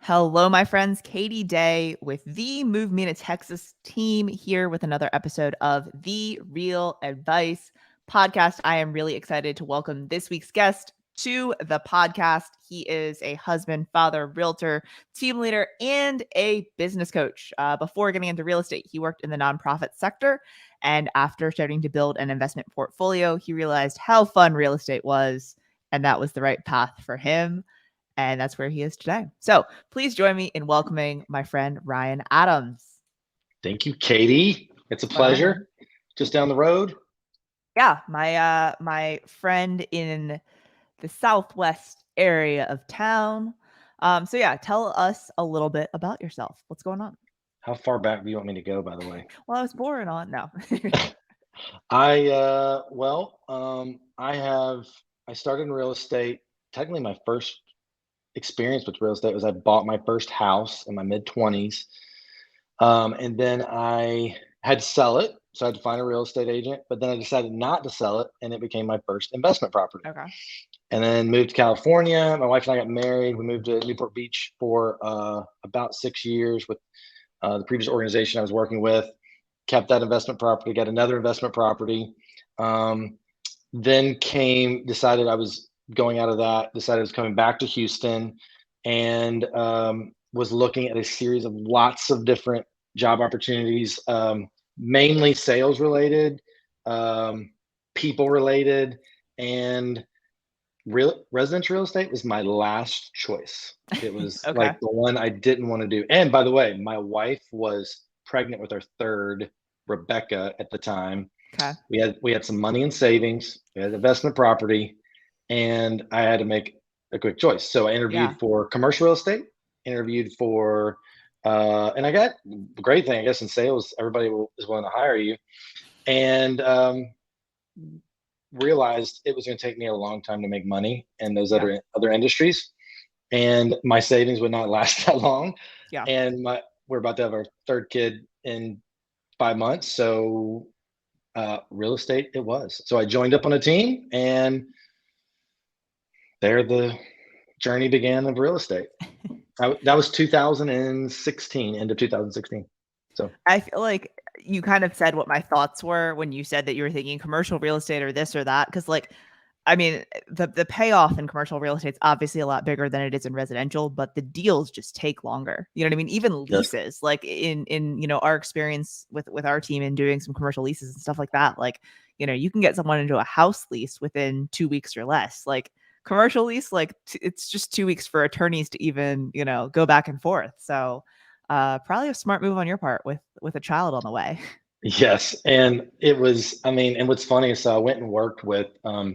Hello, my friends. Katie Day with the Move Me to Texas team here with another episode of the Real Advice podcast. I am really excited to welcome this week's guest to the podcast. He is a husband, father, realtor, team leader, and a business coach. Before getting into real estate, he worked in the nonprofit sector. And after starting to build an investment portfolio, he realized how fun real estate was, and that was the right path for him. And that's where he is today. So please join me in welcoming my friend Ryan Adams. Thank you, Katie. It's a pleasure. Just down the road. Yeah, my friend in the southwest area of town. So yeah, tell us a little bit about yourself. What's going on? How far back do you want me to go, by the way? Well, I was born on no. I started in real estate. Technically, my first experience with real estate was I bought my first house in my mid-20s. And then I had to sell it. So I had to find a real estate agent, but then I decided not to sell it, and it became my first investment property. Okay. And then moved to California. My wife and I got married. We moved to Newport Beach for about 6 years with the previous organization I was working with. Kept that investment property, got another investment property. Then decided I was going out of that, decided I was coming back to Houston, and was looking at a series of lots of different job opportunities, mainly sales related, people related, and residential real estate was my last choice. It was Okay. like the one I didn't want to do. And by the way, my wife was pregnant with our third, Rebecca, at the time. Okay. We had some money in savings, we had investment property, and I had to make a quick choice. So I interviewed for commercial real estate, interviewed for and I got the great thing, I guess, in sales, everybody is willing to hire you. And realized it was going to take me a long time to make money in those other industries, and my savings would not last that long. Yeah. And we're about to have our third kid in 5 months, so real estate it was. So I joined up on a team, and there the journey began of real estate. That was 2016, end of 2016. So I feel like you kind of said what my thoughts were when you said that you were thinking commercial real estate or this or that. Cause like, I mean, the payoff in commercial real estate is obviously a lot bigger than it is in residential, but the deals just take longer. You know what I mean? Even leases, like in our experience with our team in doing some commercial leases and stuff like that, like, you can get someone into a house lease within 2 weeks or less. Like commercial lease, like it's just 2 weeks for attorneys to even, go back and forth. So probably a smart move on your part with a child on the way. Yes, and it was. I mean, and what's funny is, so I went and worked with. I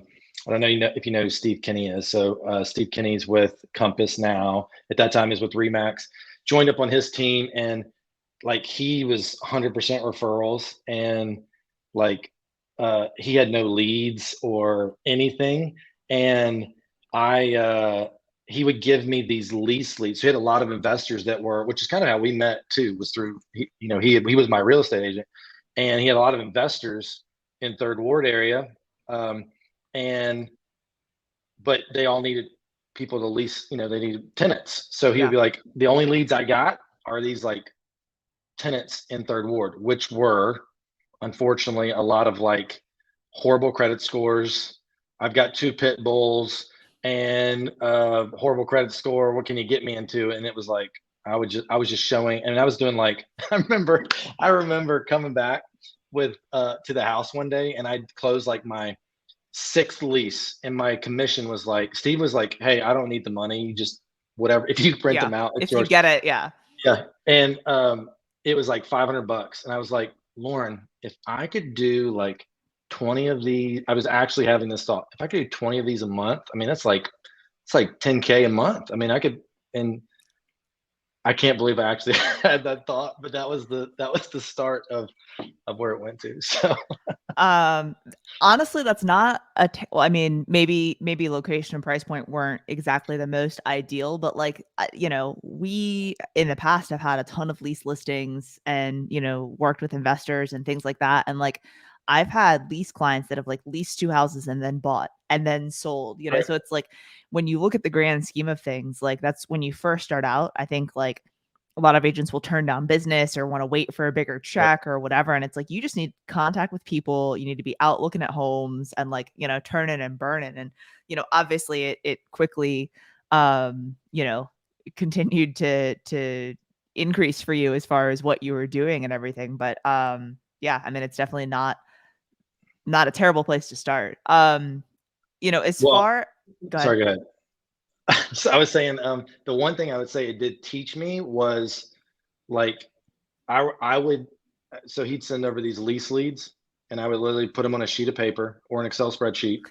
don't know, if you know who Steve Kinney is. So Steve Kinney's with Compass now. At that time, he was with Remax. Joined up on his team, and like he was 100% referrals, and like he had no leads or anything. And he would give me these lease leads. So he had a lot of investors that were, which is kind of how we met too, was through he was my real estate agent, and he had a lot of investors in Third Ward area. But they all needed people to lease, they needed tenants. So he would be like, the only leads I got are these like tenants in Third Ward, which were unfortunately a lot of like horrible credit scores. I've got 2 pit bulls and horrible credit score. What can you get me into? And it was like, I was just showing, and I was doing like, I remember coming back with to the house one day, and I'd close like my 6th lease, and my commission was like, Steve was like, hey, I don't need the money, you just whatever, if you rent them out, it's yours. You get it. Yeah. And it was like $500, and I was like, Lauren, if I could do like 20 of these, I was actually having this thought, if I could do 20 of these a month, I mean, it's like $10K a month. I mean, I could. And I can't believe I actually had that thought, but that was the start of where it went to. So honestly, that's not well, I mean, maybe location and price point weren't exactly the most ideal, but like, we in the past have had a ton of lease listings and, worked with investors and things like that. And like, I've had lease clients that have like leased 2 houses and then bought and then sold, you know? Right. So it's like when you look at the grand scheme of things, like that's when you first start out, I think like a lot of agents will turn down business or want to wait for a bigger Yep. check or whatever. And it's like you just need contact with people. You need to be out looking at homes and like, you know, turning and burning. And, you know, obviously it quickly you know, continued to increase for you as far as what you were doing and everything. But yeah, I mean it's definitely not a terrible place to start. You know, as Well, far go ahead. sorry, go ahead. So I was saying, the one thing I would say it did teach me was like I would so he'd send over these lease leads and I would literally put them on a sheet of paper or an Excel spreadsheet,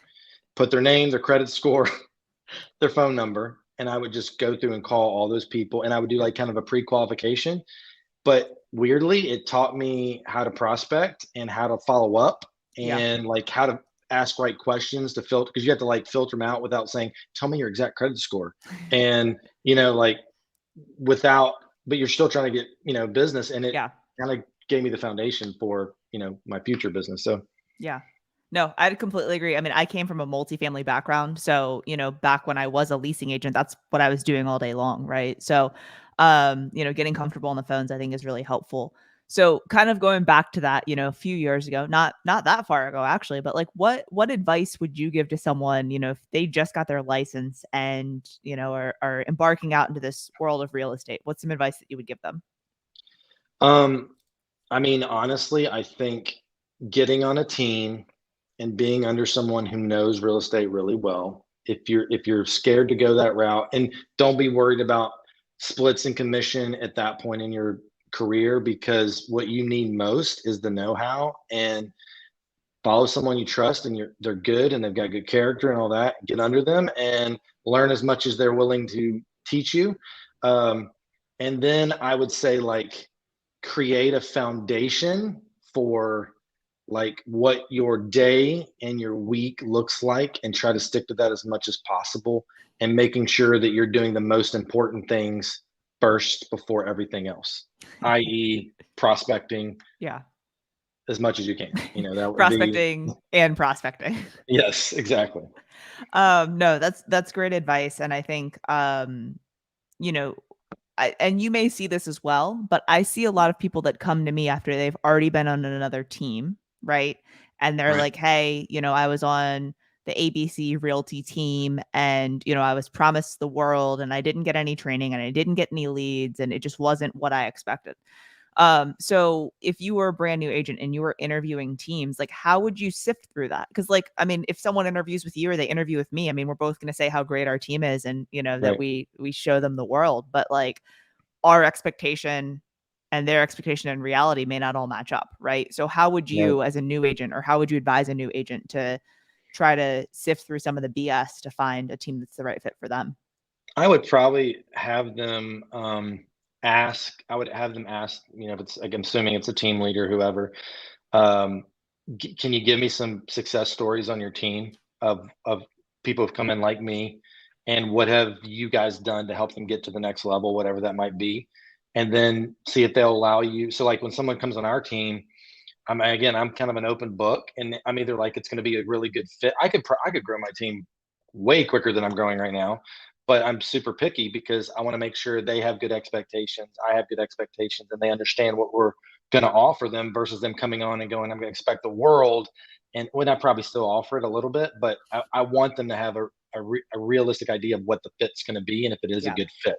put their name, their credit score, their phone number, and I would just go through and call all those people and I would do Yeah. like kind of a pre-qualification. But weirdly, it taught me how to prospect and how to follow up Yeah. and like how to ask right questions to filter because you have to like filter them out without saying, tell me your exact credit score. And, like without, but you're still trying to get, business. And it Yeah. kind of gave me the foundation for, my future business. So, Yeah. No, I completely agree. I mean, I came from a multifamily background. So, you know, back when I was a leasing agent, that's what I was doing all day long. Right. So, you know, getting comfortable on the phones, I think is really helpful. So kind of going back to that, you know, a few years ago, not that far ago actually, but like what advice would you give to someone, you know, if they just got their license and, you know, are embarking out into this world of real estate? What's some advice that you would give them? um, I mean, honestly, I think getting on a team and being under someone who knows real estate really well. If you're scared to go that route, and don't be worried about splits and commission at that point in your career, because what you need most is the know-how, and follow someone you trust and they're good and they've got good character and all that. Get under them and learn as much as they're willing to teach you. Um, and then I would say like create a foundation for like what your day and your week looks like and try to stick to that as much as possible and making sure that you're doing the most important things first before everything else, i.e. prospecting Yeah. as much as you can. That would be. Prospecting and prospecting. Yes, exactly. No, that's great advice. And I think you know, and you may see this as well, but I see a lot of people that come to me after they've already been on another team, right? And they're Right. like, "Hey, you know, I was on the ABC Realty team and, you know, I was promised the world and I didn't get any training and I didn't get any leads and it just wasn't what I expected." So if you were a brand new agent and you were interviewing teams, like how would you sift through that? Because like, I mean, if someone interviews with you or they interview with me, I mean, we're both going to say how great our team is and you know that Right. we show them the world, but like our expectation and their expectation and reality may not all match up, right? So how would Right. you as a new agent or how would you advise a new agent to try to sift through some of the BS to find a team that's the right fit for them? I would probably have them I would have them ask, if it's like, I'm assuming it's a team leader, whoever, um, can you give me some success stories on your team of people who've come in like me, and what have you guys done to help them get to the next level, whatever that might be, and then see if they'll allow you. So like when someone comes on our team, I'm kind of an open book, and I'm either like it's going to be a really good fit. I could grow my team way quicker than I'm growing right now, but I'm super picky because I want to make sure they have good expectations. I have good expectations, and they understand what we're going to offer them versus them coming on and going, I'm going to expect the world. And when I probably still offer it a little bit, but I want them to have a realistic idea of what the fit's going to be and if it is a Yeah. good fit.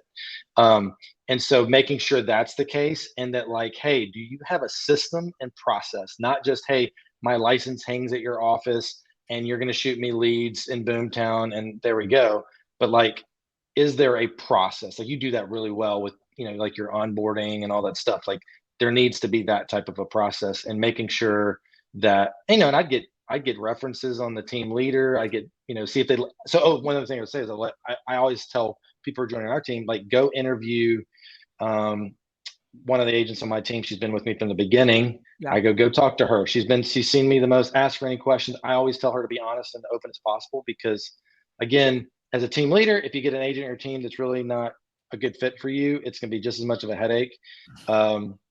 And so making sure that's the case, and that like, hey, do you have a system and process? Not just, hey, my license hangs at your office and you're going to shoot me leads in Boomtown and there we go. But like, is there a process? Like you do that really well with, like your onboarding and all that stuff. Like there needs to be that type of a process, and making sure that, and I get references on the team leader. I get, see if they, so, one other thing I would say is I always tell people who are joining our team, like go interview um, one of the agents on my team. She's been with me from the beginning. Yeah. I go talk to her. She's seen me the most. Ask for any questions. I always tell her to be honest and open as possible, because again, as a team leader, if you get an agent on your team that's really not a good fit for you, it's going to be just as much of a headache.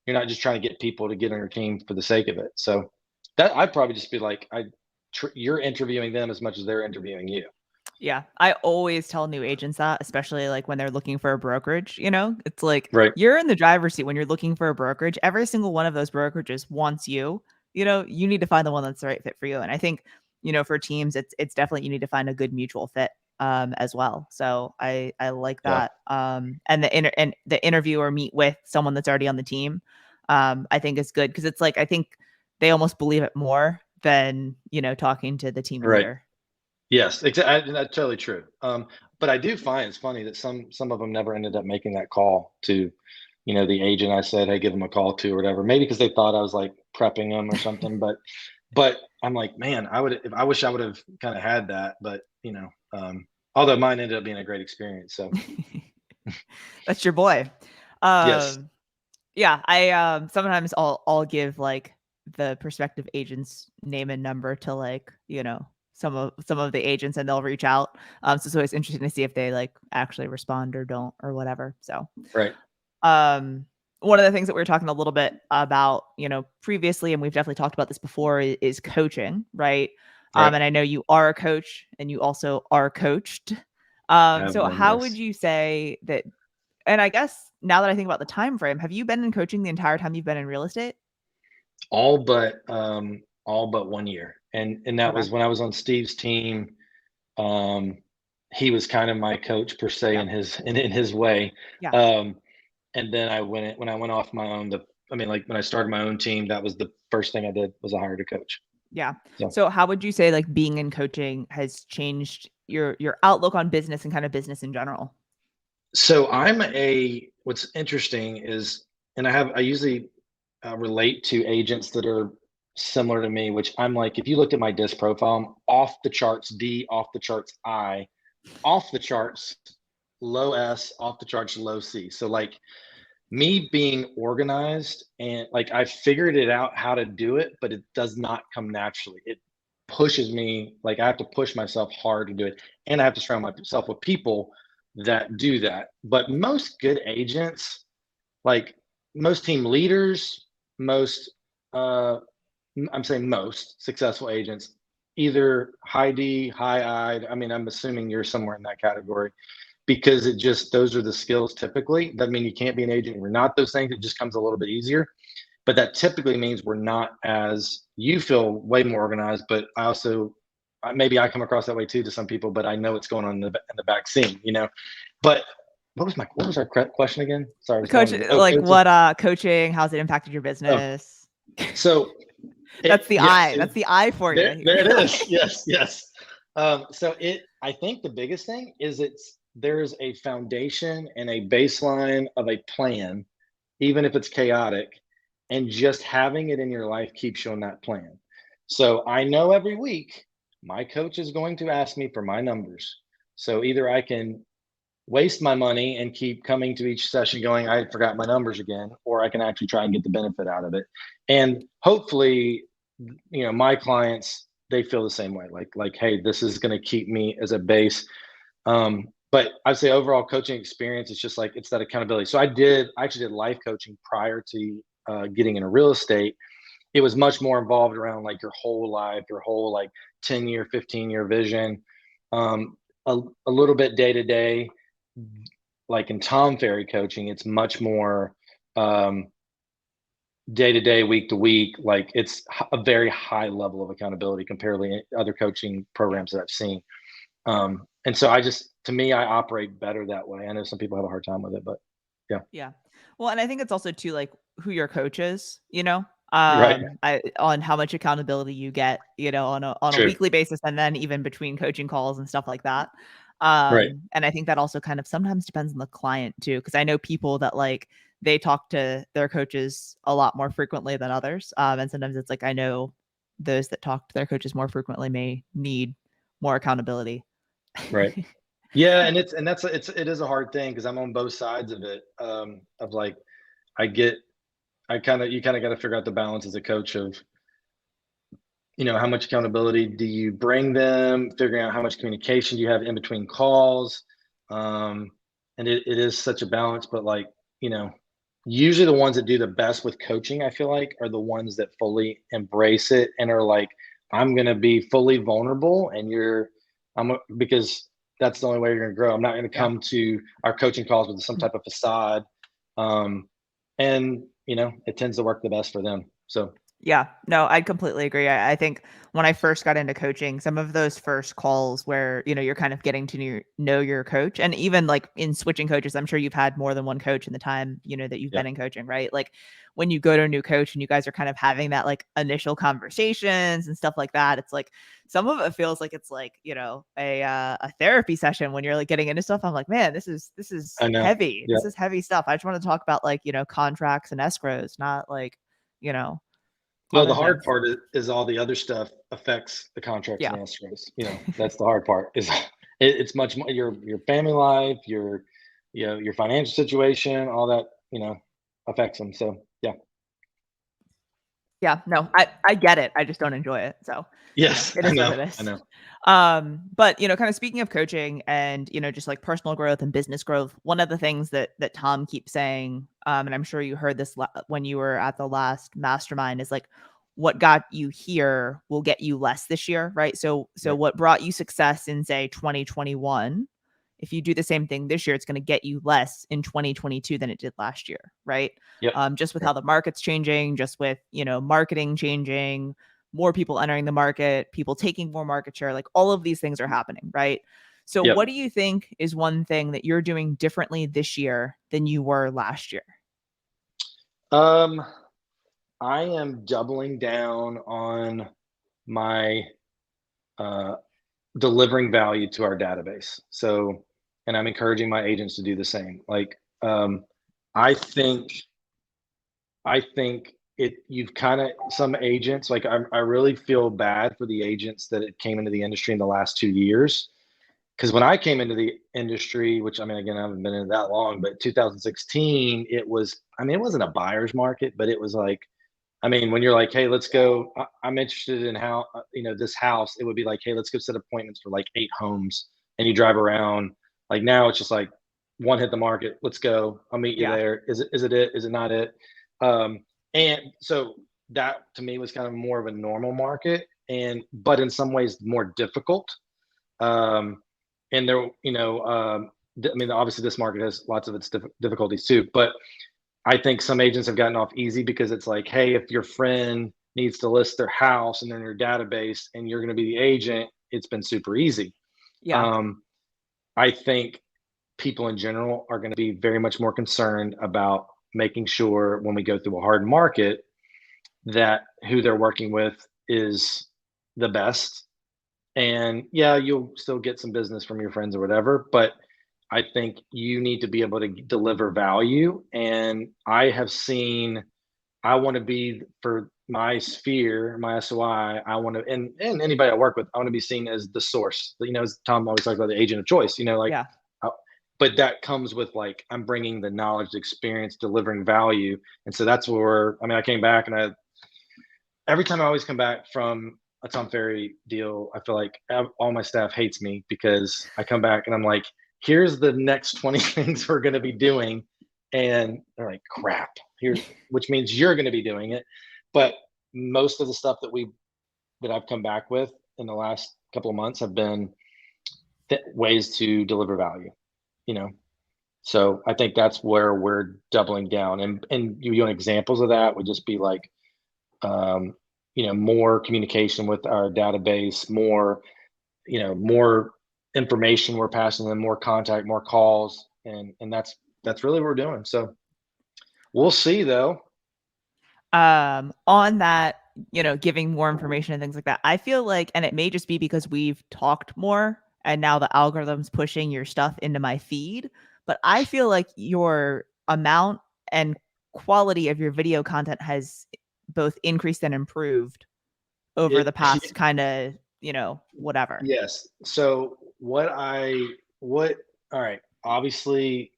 You're not just trying to get people to get on your team for the sake of it. So That I'd probably just be like, you're interviewing them as much as they're interviewing you. Yeah, I always tell new agents that, especially like when they're looking for a brokerage, you know, it's like Right. you're in the driver's seat when you're looking for a brokerage. Every single one of those brokerages wants you. You know, you need to find the one that's the right fit for you. And I think, you know, for teams, it's definitely you need to find a good mutual fit as well. So I like Yeah. that. And the interview or meet with someone that's already on the team, I think is good because it's like I think they almost believe it more than, you know, talking to the team Right. leader. Yes, exactly. That's totally true. But I do find it's funny that some of them never ended up making that call to, the agent I said, hey, give them a call to or whatever. Maybe because they thought I was like prepping them or something. But I'm like, man, I wish I would have kind of had that. But although mine ended up being a great experience. So That's your boy. yes, Yeah, I sometimes I'll give like the prospective agent's name and number to like, you know, some of the agents and they'll reach out. So it's always interesting to see if they like actually respond or don't or whatever. So right, um one of the things that we were talking a little bit about, you know, previously, and we've definitely talked about this before, is coaching, right? right. And I know you are a coach and you also are coached. I have So been, how would yes. you say that, and I guess now that I think about the time frame, have you been in coaching the entire time you've been in real estate? All but 1 year, and that Okay. was when I was on Steve's team. Um, he was kind of my coach per se Yeah. in his way. Yeah. Um, and then when I went off my own, like when I started my own team, that was the first thing I did was I hired a coach. Yeah. So So how would you say like being in coaching has changed your outlook on business and kind of business in general? so what's interesting is, and I usually relate to agents that are similar to me, which I'm like, if you looked at my disc profile, I'm off the charts D, off the charts I, off the charts low S, off the charts low C. So like me being organized and like I figured it out how to do it, but it does not come naturally. It pushes me, like I have to push myself hard to do it. And I have to surround myself with people that do that. But most good agents, like most team leaders, most uh I'm saying most successful agents, either high D, high I. I mean, I'm assuming you're somewhere in that category because those are the skills typically. Doesn't mean you can't be an agent. We're not those things. It just comes a little bit easier. But that typically means we're not as you feel way more organized. But I also maybe I come across that way too to some people. But I know what's going on in the back scene. But what was our question again? Sorry, I was Coach, going to like coaching. what coaching, how's it impacted your Oh, business? so That's the yes, I. That's the I for there you. there it is. Yes, yes. So I think the biggest thing is there's a foundation and a baseline of a plan, even if it's chaotic, and just having it in your life keeps you on that plan. So I know every week my coach is going to ask me for my numbers. So either I can waste my money and keep coming to each session going, I forgot my numbers again, or I can actually try and get the benefit out of it. And hopefully, my clients, they feel the same way. Like, hey, this is going to keep me as a base. But I'd say overall coaching experience, it's just like it's that accountability. So I actually did life coaching prior to getting into real estate. It was much more involved around like your whole life, your whole like 10-year, 15-year vision, a little bit day to day. Like in Tom Ferry coaching, it's much more um, day to day, week to week. Like it's a very high level of accountability compared to other coaching Yeah. programs that I've seen. And so to me, I operate better that way. I know some people have a hard time with it, but yeah. Yeah. Well, and I think it's also too like who your coach is, you know, Right. on how much accountability you get, you know, on a True. weekly basis and then even between coaching calls and stuff like that. Right. And I think that also kind of sometimes depends on the client too, because I know people that like they talk to their coaches a lot more frequently than others. And sometimes it's like I know those that talk to their coaches more frequently may need more accountability. Right. Yeah. And it is a hard thing because I'm on both sides of it. Of like, I get, you kind of got to figure out the balance as a coach of, how much accountability do you bring them, figuring out how much communication do you have in between calls. And it is such a balance, but like, you know, usually the ones that do the best with coaching, I feel like, are the ones that fully embrace it and are like, I'm going to be fully vulnerable and because that's the only way you're going to grow. I'm not going to come to our coaching calls with some type of facade. And it tends to work the best for them. So yeah, no, I completely agree. I think when I first got into coaching, some of those first calls where, you're kind of getting to know your coach, and even like in switching coaches, I'm sure you've had more than one coach in the time, that you've been in coaching, right? Like when you go to a new coach and you guys are kind of having that like initial conversations and stuff like that, it's like some of it feels like it's like, a therapy session when you're like getting into stuff. I'm like, man, this is I know. heavy. Yeah. This is heavy stuff. I just want to talk about like, contracts and escrows, not like, you know, No, the other hard things. part is all the other stuff affects the contracts Yeah. and escrows. That's the hard part. It's much more your family life, your financial situation, all that affects them. So yeah. Yeah, no, I get it. I just don't enjoy it. So, Yes, it I is what know. it I is. know. But, kind of speaking of coaching and, just like personal growth and business growth, one of the things that Tom keeps saying, and I'm sure you heard this when you were at the last mastermind, is like, what got you here will get you less this year, right? So Right. what brought you success in say 2021, if you do the same thing this year, it's going to get you less in 2022 than it did last year, right? Yep. Just with Yep. how the market's changing, just with, marketing changing, more people entering the market, people taking more market share, like all of these things are happening, right? So Yep. what do you think is one thing that you're doing differently this year than you were last year? I am doubling down on my uh, delivering value to our database. So, and I'm encouraging my agents to do the same. Like, I think you've kind of some agents like I really feel bad for the agents that it came into the industry in the last 2 years. Because when I came into the industry, which I mean, again, I haven't been in it that long, but 2016, it was, I mean, it wasn't a buyer's market, but it was like, I mean, when you're like, hey, let's go, I'm interested in how, this house, it would be like, hey, let's go set appointments for like 8 homes and you drive around. Like now it's just like one hit the market. Let's go. I'll meet you Yeah. there. Is it? Is it not it? Um, and so that to me was kind of more of a normal market but in some ways more difficult. Um, and there, I mean, obviously this market has lots of its difficulties too, but I think some agents have gotten off easy because it's like, hey, if your friend needs to list their house and they're in your database and you're going to be the agent, it's been super easy. Yeah. Um, I think people in general are going to be very much more concerned about making sure when we go through a hard market that who they're working with is the best. And yeah, you'll still get some business from your friends or whatever, but I think you need to be able to deliver value. And I have seen, I want to be for my sphere, my SOI, I want to, and anybody I work with, I want to be seen as the source. As Tom always talks about, the agent of choice, like, Yeah. but that comes with like, I'm bringing the knowledge, the experience, delivering value. And so that's where, I mean, I came back and every time I always come back from a Tom Ferry deal, I feel like all my staff hates me because I come back and I'm like, here's the next 20 things we're going to be doing. And they're like, crap, which means you're going to be doing it. But most of the stuff that I've come back with in the last couple of months have been ways to deliver value, you know? So I think that's where we're doubling down and you want examples of that would just be like, um, more communication with our database, more information we're passing them, more contact, more calls, and that's really what we're doing. So we'll see though. On that, giving more information and things like that, I feel like, and it may just be because we've talked more and now the algorithm's pushing your stuff into my feed, but I feel like your amount and quality of your video content has both increased and improved over the It past kind of, whatever. yes. So what all right, obviously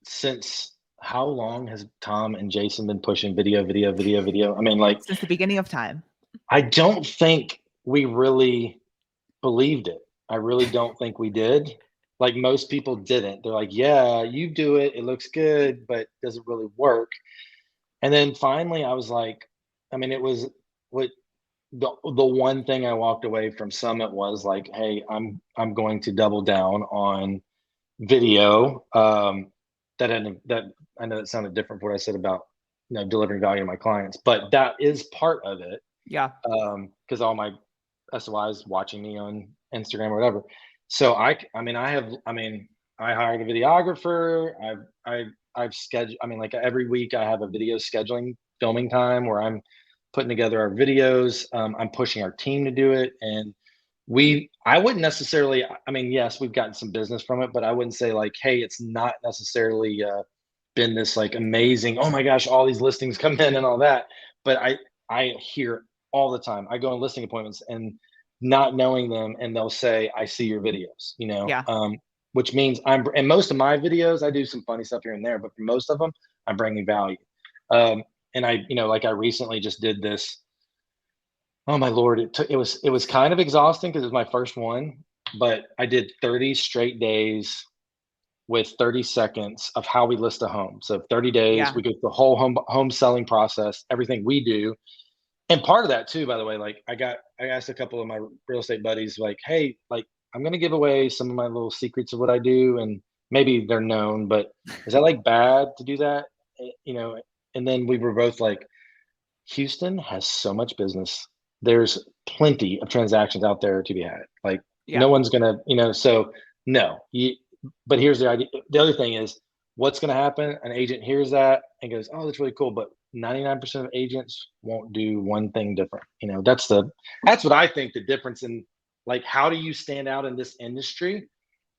since how long has Tom and Jason been pushing video, video, video, video? I mean, like, Since the beginning of time. I don't think we really believed it. I really don't think we did. like most people didn't. They're like, yeah, you do it. It looks good, but does it really work? And then finally I was like, I mean, it was what the one thing I walked away from Summit was like, hey, I'm going to double down on video. That I know that sounded different from what I said about delivering value to my clients, but that is part of it. Yeah. Because all my SOIs watching me on Instagram or whatever. So I hired a videographer. I've scheduled. I mean, like every week I have a video scheduling filming time where I'm putting together our videos. I'm pushing our team to do it, and I wouldn't necessarily. I mean, yes, we've gotten some business from it, but I wouldn't say like, hey, it's not necessarily been this like amazing. Oh my gosh, all these listings come in and all that. But I hear all the time. I go on listing appointments and not knowing them, and they'll say, "I see your videos," Yeah. which means and most of my videos, I do some funny stuff here and there, but for most of them, I'm bringing value. And like I recently just did this. Oh my Lord, it was kind of exhausting because it was my first one, but I did 30 straight days with 30 seconds of how we list a home. So 30 days, we go through the whole home selling process, everything we do. And part of that too, by the way, like I asked a couple of my real estate buddies, like, hey, like I'm gonna give away some of my little secrets of what I do, and maybe they're known, but is that like bad to do that? And then we were both like, Houston has so much business. There's plenty of transactions out there to be had. Like no one's gonna, so no. But here's the idea. The other thing is, what's gonna happen? An agent hears that and goes, "Oh, that's really cool," but 99% of agents won't do one thing different. That's what I think the difference in like how do you stand out in this industry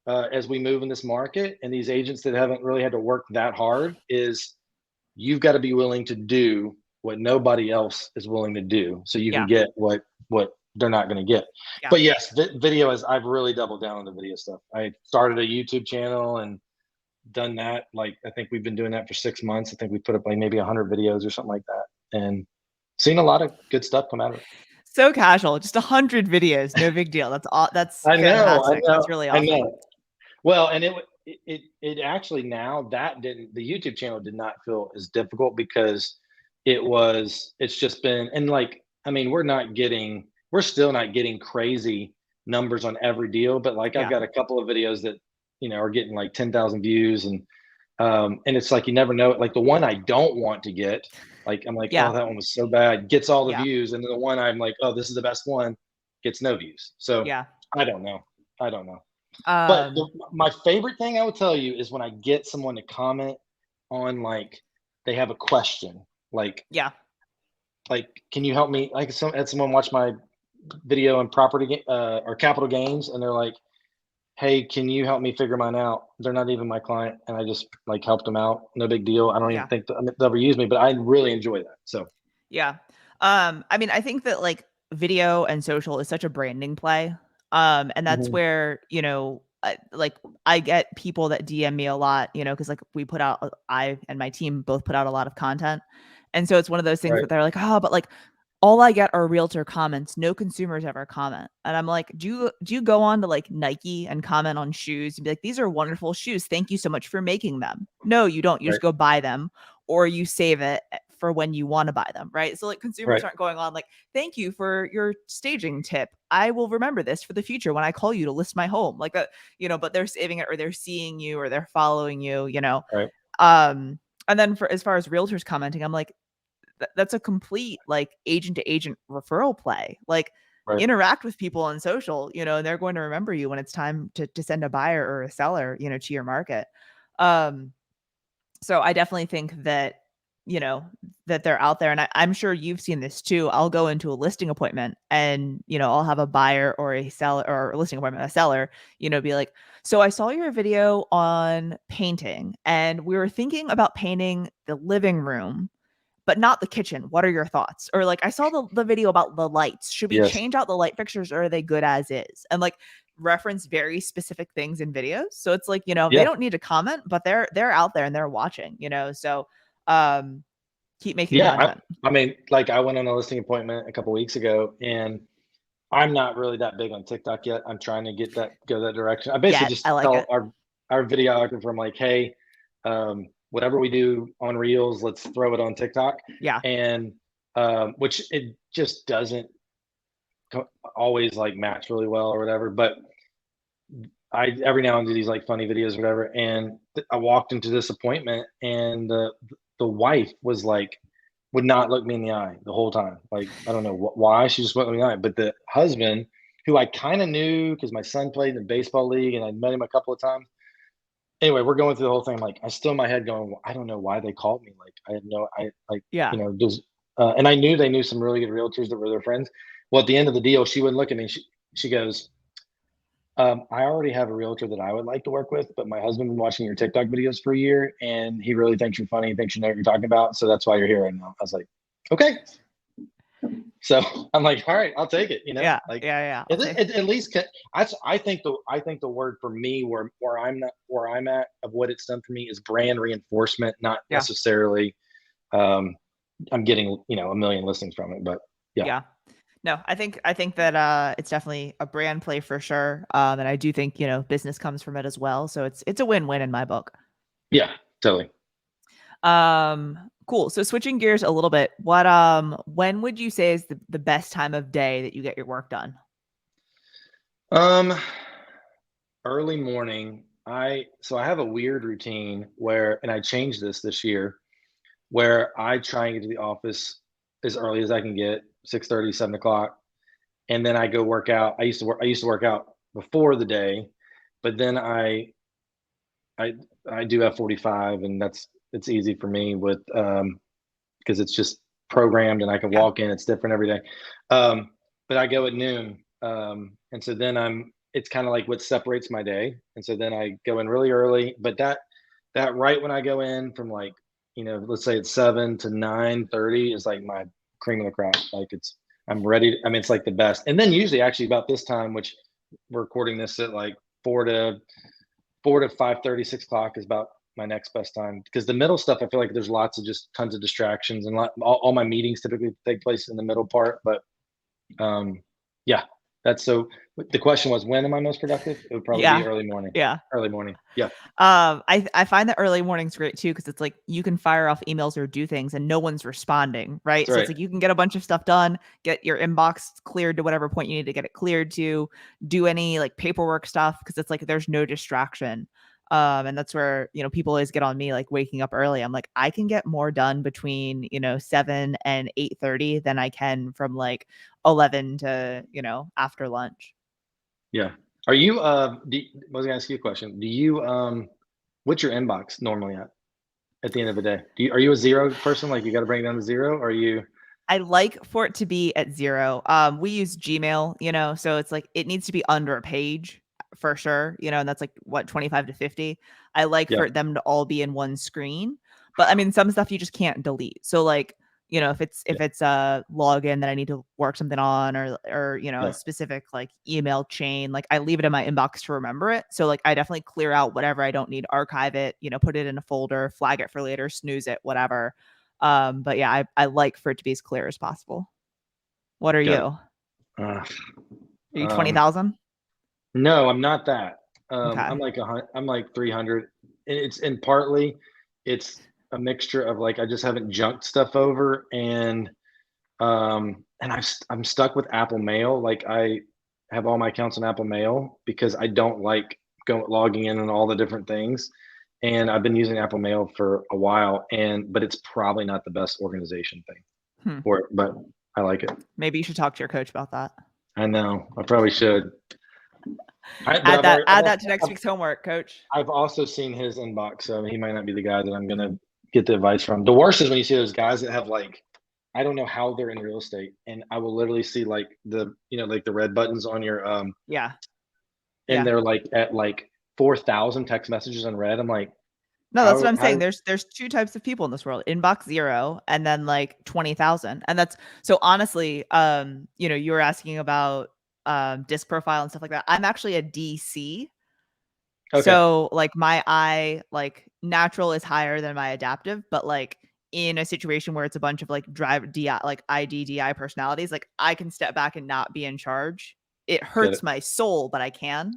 as we move in this market, and these agents that haven't really had to work that hard is you've got to be willing to do what nobody else is willing to do so you can get what they're not going to get. But yes, video is, I've really doubled down on the video stuff. I started a YouTube channel and done that. Like I think we've been doing that for 6 months. I think we put up like maybe 100 videos or something like that, and seen a lot of good stuff come out of it. So casual, just 100 videos, no big deal. That's all. That's fantastic. That's really awesome. I know. Well, and it actually now that the YouTube channel did not feel as difficult because it's just been, and like, I mean, we're still not getting crazy numbers on every deal, but like I've got a couple of videos that, are getting like 10,000 views, and it's like, you never know. Like the one I don't want to get, like, I'm like, oh, that one was so bad, gets all the views. And then the one I'm like, oh, this is the best one, gets no views. So I don't know. But my favorite thing I will tell you is when I get someone to comment on, like, they have a question, like, can you help me? Like had someone watch my video on property or capital gains, and they're like, hey, can you help me figure mine out? They're not even my client, and I just like helped them out. No big deal. I don't even think they'll ever use me, but I really enjoy that. So I mean, I think that like video and social is such a branding play. And that's where, like I get people that DM me a lot, because like I and my team both put out a lot of content. And so it's one of those things where they're like, oh, but like all I get are realtor comments. No consumers ever comment. And I'm like, do you go on to like Nike and comment on shoes and be like, these are wonderful shoes. Thank you so much for making them. No, you don't. You just go buy them, or you save it for when you want to buy them. Right. So like consumers aren't going on like, thank you for your staging tip. I will remember this for the future when I call you to list my home, like that, but they're saving it, or they're seeing you, or they're following you, and then as far as realtors commenting, I'm like, that's a complete like agent to agent referral play. Like interact with people on social, and they're going to remember you when it's time to send a buyer or a seller, to your market. So I definitely think that, that they're out there. And I'm sure you've seen this too. I'll go into a listing appointment and, I'll have a buyer or a seller, or a listing appointment, a seller, be like, so I saw your video on painting and we were thinking about painting the living room, but not the kitchen. What are your thoughts? Or like, I saw the video about the lights. Should we change out the light fixtures, or are they good as is? And like reference very specific things in videos. So it's like, they don't need to comment, but they're out there and they're watching, so keep making content. I mean, like I went on a listing appointment a couple of weeks ago, and I'm not really that big on TikTok yet. I'm trying to go that direction. I basically I just like tell it. our videographer, I'm like, hey, whatever we do on Reels, let's throw it on TikTok. Yeah. And which it just doesn't always like match really well or whatever. But I every now and then do these like funny videos or whatever. And I walked into this appointment, and the wife was like, would not look me in the eye the whole time. Like, I don't know why, she just wouldn't look me in the eye. But the husband, who I kind of knew because my son played in the baseball league and I met him a couple of times. Anyway, we're going through the whole thing. Like, I still in my head going, well, I don't know why they called me. Like, I had no, I like, Yeah. does, and I knew they knew some really good realtors that were their friends. Well, at the end of the deal, she wouldn't look at me. She goes, I already have a realtor that I would like to work with, but my husband's been watching your TikTok videos for a year, and he really thinks you're funny. He thinks you know what you're talking about. So that's why you're here right now. I was like, okay. So I'm like, all right, I'll take it. Yeah. Like Yeah. at least I think the word for me where I'm at of what it's done for me is brand reinforcement, not necessarily I'm getting a million listings from it, but yeah. No, I think that it's definitely a brand play for sure. And I do think, business comes from it as well. So it's a win-win in my book. Yeah, totally. Cool. So switching gears a little bit, when would you say is the best time of day that you get your work done? Early morning. So I have a weird routine where, and I changed this year, where I try and get to the office as early as I can get, 6:30, 7 o'clock, and then I go work out. I used to work out before the day, but then I do F45, and it's easy for me with because it's just programmed and I can walk in. It's different every day. But I go at noon, and so then it's kind of like what separates my day, and so then I go in really early. But that right when I go in from like let's say it's 7 to 9:30 is like my cream of the crop. Like I'm ready. I mean, it's like the best. And then usually actually about this time, which we're recording this at like 4 to 5:30, 6 o'clock is about my next best time, because the middle stuff, I feel like there's lots of just tons of distractions, and all my meetings typically take place in the middle part. But yeah, that's so. The question was, when am I most productive? It would probably be early morning. Yeah. Early morning. Yeah. I find that early morning's great too, because it's like you can fire off emails or do things and no one's responding, right? That's So right. it's like you can get a bunch of stuff done, get your inbox cleared to whatever point you need to get it cleared to, do any like paperwork stuff, because it's like there's no distraction. And that's where people always get on me, like waking up early. I'm like, I can get more done between 7 and 8:30 than I can from like 11 to after lunch. Yeah. Are you I was gonna ask you a question. Do you what's your inbox normally at the end of the day? Are you a zero person? Like, you got to bring it down to zero? Or are you? I like for it to be at 0. We use Gmail, so it's like it needs to be under a page for sure, and that's like what, 25 to 50. I like Yeah. for them to all be in one screen. But I mean, some stuff you just can't delete. So like, if it's a login that I need to work something on, or a specific like email chain, like I leave it in my inbox to remember it. So like I definitely clear out whatever I don't need, archive it, put it in a folder, flag it for later, snooze it, whatever. But yeah, I like for it to be as clear as possible. What are Got it. you? Uh, Are you 20,000? no, I'm not that. Okay. I'm like 300. And partly it's a mixture of like I just haven't junked stuff over, and I'm stuck with Apple Mail. Like, I have all my accounts on Apple Mail because I don't like logging in and all the different things. And I've been using Apple Mail for a while, but it's probably not the best organization thing for it, but I like it. Maybe you should talk to your coach about that. I know. I probably should. Add that to next week's homework, coach. I've also seen his inbox, so he might not be the guy that I'm gonna get the advice from. The worst is when you see those guys that have like, I don't know how they're in real estate, and I will literally see like like the red buttons on your and they're like at like 4,000 text messages unread. I'm like, no, that's what I'm saying. There's two types of people in this world: inbox 0, and then like 20,000. And that's so honestly, you were asking about disc profile and stuff like that. I'm actually a DC. Okay. So like my eye, like natural is higher than my adaptive, but like in a situation where it's a bunch of like drive DI, like IDDI personalities, like I can step back and not be in charge. It Get hurts it. my soul, but I can,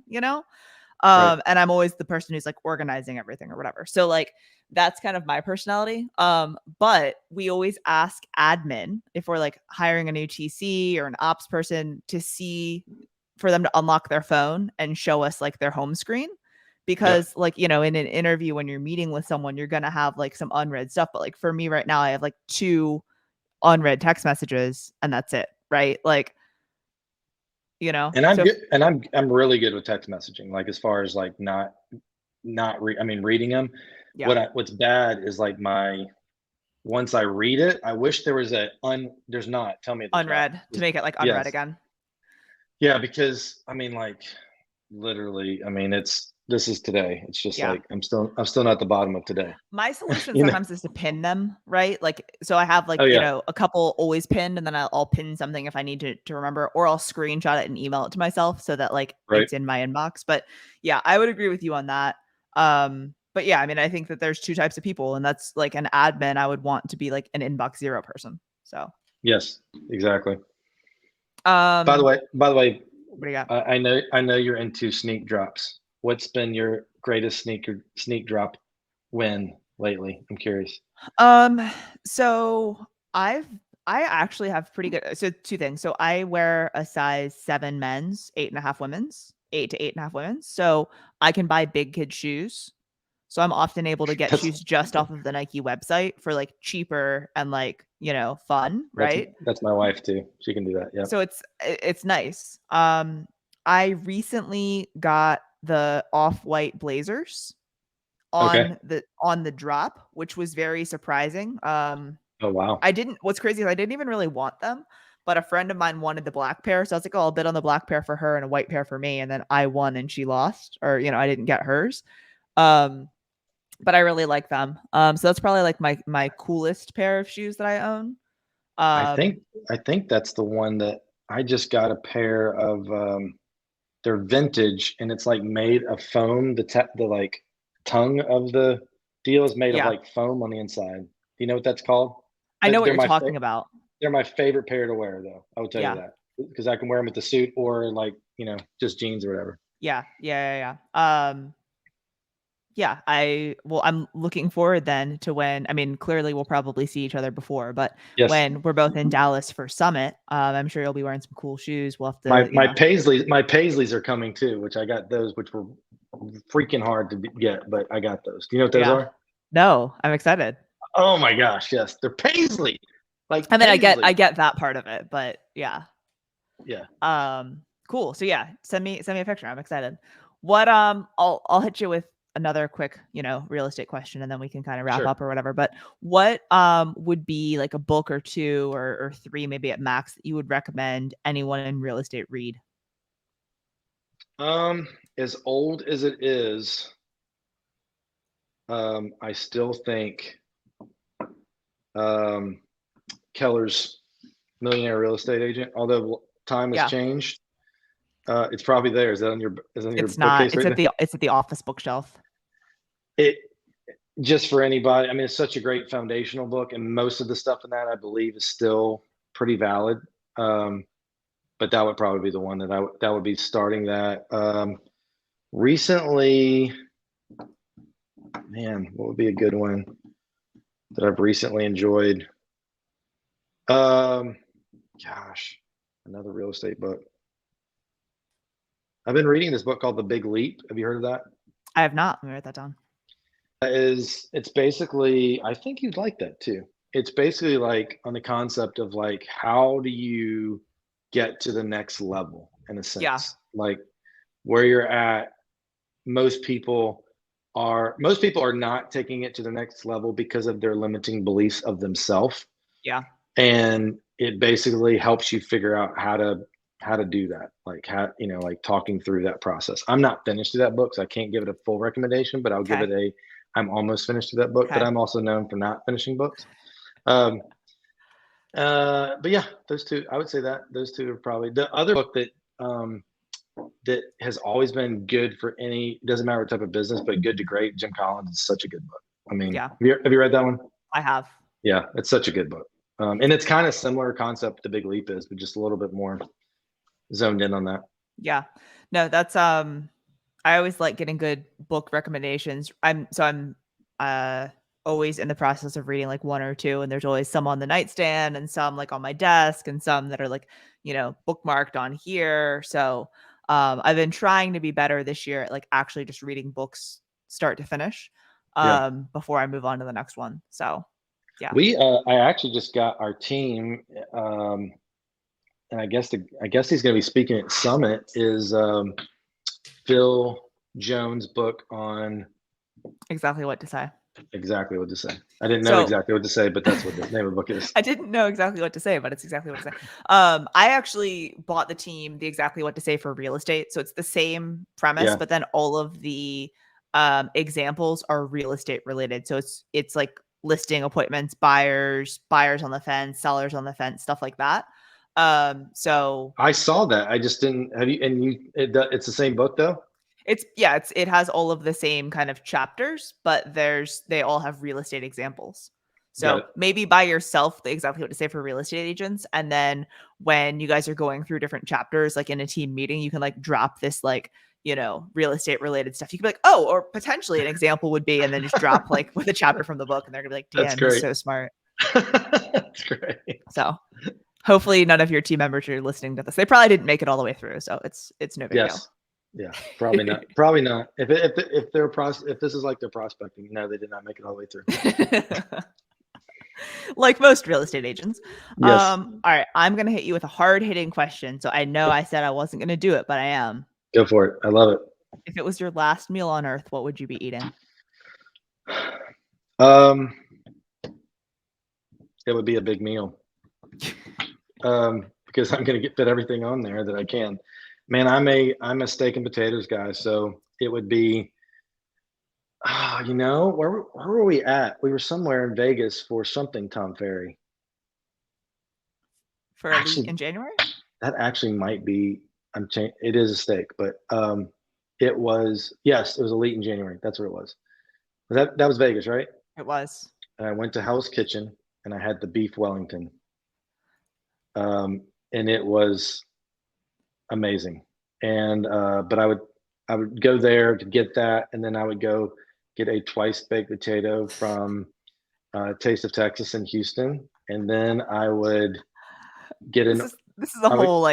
Right. And I'm always the person who's like organizing everything or whatever. So like that's kind of my personality. But we always ask admin if we're like hiring a new TC or an ops person to see for them to unlock their phone and show us like their home screen. Yep. Because like, in an interview when you're meeting with someone, you're gonna have like some unread stuff. But like for me right now, I have like 2 unread text messages and that's it. Right. Like, And I'm so good. And I'm really good with text messaging. Like as far as like reading them. yeah, What's bad is like once I read it, I wish there was there's not. Tell me if there's not. unread to make it like unread Yes. again. Yeah, because like literally, this is today. It's just Yeah. like I'm still not at the bottom of today. My solution You know? sometimes is to pin them, right? Like, so I have like, Oh yeah. a couple always pinned and then I'll pin something if I need to remember, or I'll screenshot it and email it to myself so that like Right. it's in my inbox. But yeah, I would agree with you on that. But yeah, I mean, I think that there's 2 types of people and that's like an admin. I would want to be like an inbox zero person. So, Yes, exactly. um, By the way, what do you got? I know you're into sneak drops. What's been your greatest sneak drop win lately? I'm curious. Um, so I actually have pretty good. So 2 things. So I wear a size 7 men's, 8.5 women's, 8 to 8.5 women's. So I can buy big kid shoes. So I'm often able to get That's shoes just off of the Nike website for like cheaper and like, fun, that's right? that's my wife too. She can do that. Yep. So it's nice. I recently got the off-white blazers Okay. on the drop, which was very surprising. Oh wow. I didn't what's crazy is I didn't even really want them, but a friend of mine wanted the black pair. So I was like, oh, I'll bid on the black pair for her and a white pair for me. And then I won and she lost, or, I didn't get hers. Um, but I really like them. So that's probably like my coolest pair of shoes that I own. I Um, think I think that's the one that I just got a pair of they're vintage and it's like made of foam. The like tongue of the deal is made of yeah, like foam on the inside. Do you know what that's called? I know what They're you're talking about. they're my favorite pair to wear though. I will tell you Yeah. that because I can wear them with the suit or like, just jeans or whatever. Yeah. Yeah. Yeah. Yeah. Yeah, I'm looking forward then to when, I mean, clearly we'll probably see each other before, but Yes. when we're both in Dallas for Summit, I'm sure you'll be wearing some cool shoes. We'll have My to, my Paisleys are coming too, which I got those, which were freaking hard to get, but I got those. Do you know what those yeah. are? No, I'm excited. Oh my gosh, yes, they're Paisley, like I mean, I Paisley. get that part of it, but yeah. Yeah, Cool. So yeah, send me a picture. I'm excited. What I'll hit you with another quick, real estate question and then we can kind of wrap sure. up or whatever. But what would be like a book or 2 or 3 maybe at max that you would recommend anyone in real estate read? As old as it is, I still think um, Keller's Millionaire Real Estate Agent. Although time has Yeah. changed, it's probably there. Is that on your It's not. bookcase right now? It's at the office bookshelf. It just for anybody. I mean, it's such a great foundational book, and most of the stuff in that I believe is still pretty valid. Um, but that would probably be the one that would be starting that. Recently, man, what would be a good one that I've recently enjoyed? Um, Gosh, another real estate book. I've been reading this book called The Big Leap. Have you heard of that? I have not. Let me write that down. It's basically, I think you'd like that too. It's basically like on the concept of like, how do you get to the next level in a Yeah. sense? Like where you're at, most people are not taking it to the next level because of their limiting beliefs of themselves. Yeah. And it basically helps you figure out how to do that, like how, like talking through that process. I'm not finished with that book, so I can't give it a full recommendation, but I'll give Okay. it I'm almost finished with that book, but Okay. I'm also known for not finishing books. um but yeah, those two, I would say that those two are probably the other book that has always been good for any, doesn't matter what type of business, but good to great. Jim Collins is such a good book. I mean, Yeah. have you read that one? I have. Yeah, it's such a good book. And it's kind of similar concept to Big Leap is, but just a little bit more zoned in on that. Yeah. No, that's I always like getting good book recommendations. I'm uh always in the process of reading like one or two, and there's always some on the nightstand and some like on my desk and some that are like, bookmarked on here. So I've been trying to be better this year at like actually just reading books start to finish Yeah. before I move on to the next one. So yeah. I actually just got our team, and I guess he's going to be speaking at Summit. Is Phil Jones' book on Exactly what to say. exactly what to say. I didn't know So exactly what to say, but that's what the name of the book is. I didn't know exactly what to say, but it's exactly what to say. I actually bought the team the exactly what to say for real estate. So it's the same premise, Yeah. but then all of the examples are real estate related. So it's like listing appointments, buyers on the fence, sellers on the fence, stuff like that. So I saw that. I just didn't have you, and it's the same book though. it has all of the same kind of chapters, but they all have real estate examples. Got So it. maybe by yourself, exactly what to say for real estate agents. And then when you guys are going through different chapters, like in a team meeting, you can like drop this like, real estate related stuff. You can be like, oh, or potentially an example would be, and then just drop like with a chapter from the book, and they're gonna be like, That's damn, he's great. so smart. That's great. So hopefully none of your team members are listening to this. They probably didn't make it all the way through. So it's no big deal. Yes. Yeah. Probably not. Probably not. If this is like their prospecting, no, they did not make it all the way through. Like most real estate agents. Yes. All right, I'm gonna hit you with a hard-hitting question. So I know I said I wasn't gonna do it, but I am. Go for it. I love it. If it was your last meal on earth, what would you be eating? It would be a big meal. Because I'm going to fit everything on there that I can. Man, I'm a steak and potatoes guy, so it would be. Where were we at? We were somewhere in Vegas for something Tom Ferry. For Elite in January? That actually might be. It is a steak, but it was Elite in January. That's what it was. That was Vegas, right? It was. And I went to Hell's Kitchen and I had the beef Wellington. And it was amazing. And but I would go there to get that, and then I would go get a twice baked potato from Taste of Texas in Houston, and then I would get this is a whole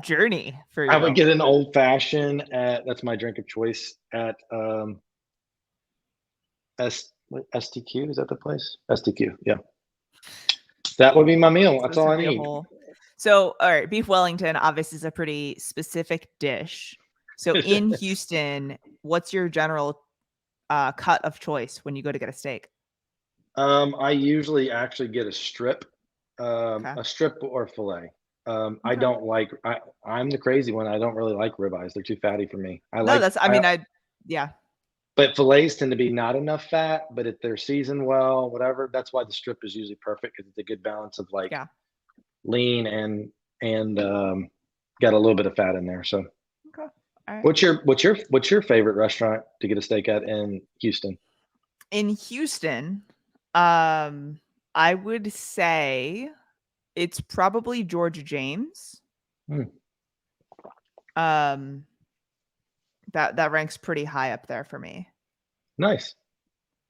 journey for you. I would get an old fashioned at that's my drink of choice at STQ. Is that the place? STQ, yeah. That would be my meal. That's all I need. So, all right, beef Wellington obviously is a pretty specific dish. So in Houston, what's your general cut of choice when you go to get a steak? I usually actually get a strip or fillet. Okay. I don't like. I'm the crazy one. I don't really like ribeyes. They're too fatty for me. Yeah. But fillets tend to be not enough fat. But if they're seasoned well, whatever, that's why the strip is usually perfect because it's a good balance of lean and got a little bit of fat in there. So, okay. All right. What's your favorite restaurant to get a steak at in Houston? In Houston, I would say it's probably George James. That ranks pretty high up there for me. Nice.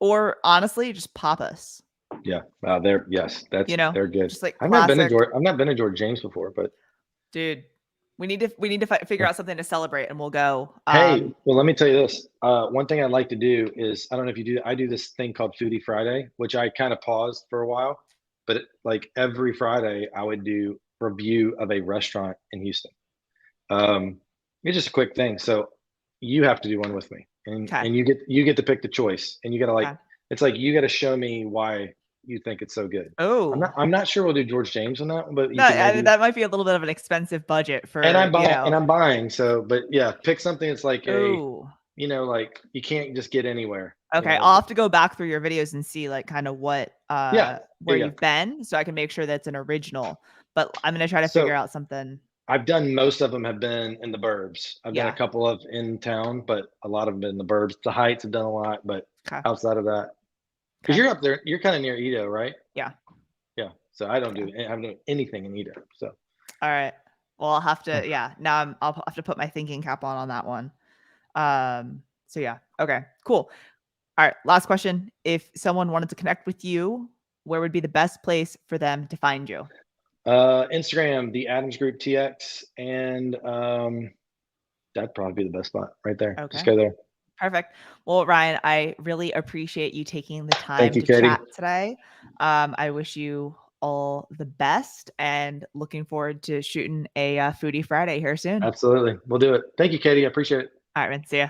Or honestly, just Pappas. Yeah. Wow. They're good. Just like I've not been to George James before, but dude, we need to figure out something to celebrate, and we'll go. Hey, well, let me tell you this. One thing I'd like to do is I don't know if you do. I do this thing called Foodie Friday, which I kind of paused for a while, but like every Friday I would do review of a restaurant in Houston. It's just a quick thing. So you have to do one with me, and you get to pick the choice, and you got to it's like you got to show me why you think it's so good. Oh, I'm not sure we'll do George James on that, but that might be a little bit of an expensive budget for. And I'm buying. So, but yeah, pick something that's like like you can't just get anywhere. Okay, I'll have to go back through your videos and see like kind of what where you've been, so I can make sure that's an original. But I'm gonna try to figure out something. I've done most of them have been in the burbs. I've done a couple of in town, but a lot of them been in the burbs. The Heights have done a lot, but outside of that. Because you're up there, you're kind of near Edo, right? Yeah. Yeah. So I don't do anything in Edo. So. All right. Well, I'll have to. Yeah. Now I'll have to put my thinking cap on that one. So yeah. Okay. Cool. All right. Last question. If someone wanted to connect with you, where would be the best place for them to find you? Instagram, the Adams Group TX, and that'd probably be the best spot right there. Okay. Just go there. Perfect. Well, Ryan, I really appreciate you taking the time Thank you, to Katie. chat today. I wish you all the best and looking forward to shooting a Foodie Friday here soon. Absolutely. We'll do it. Thank you, Katie. I appreciate it. All right, man. See ya.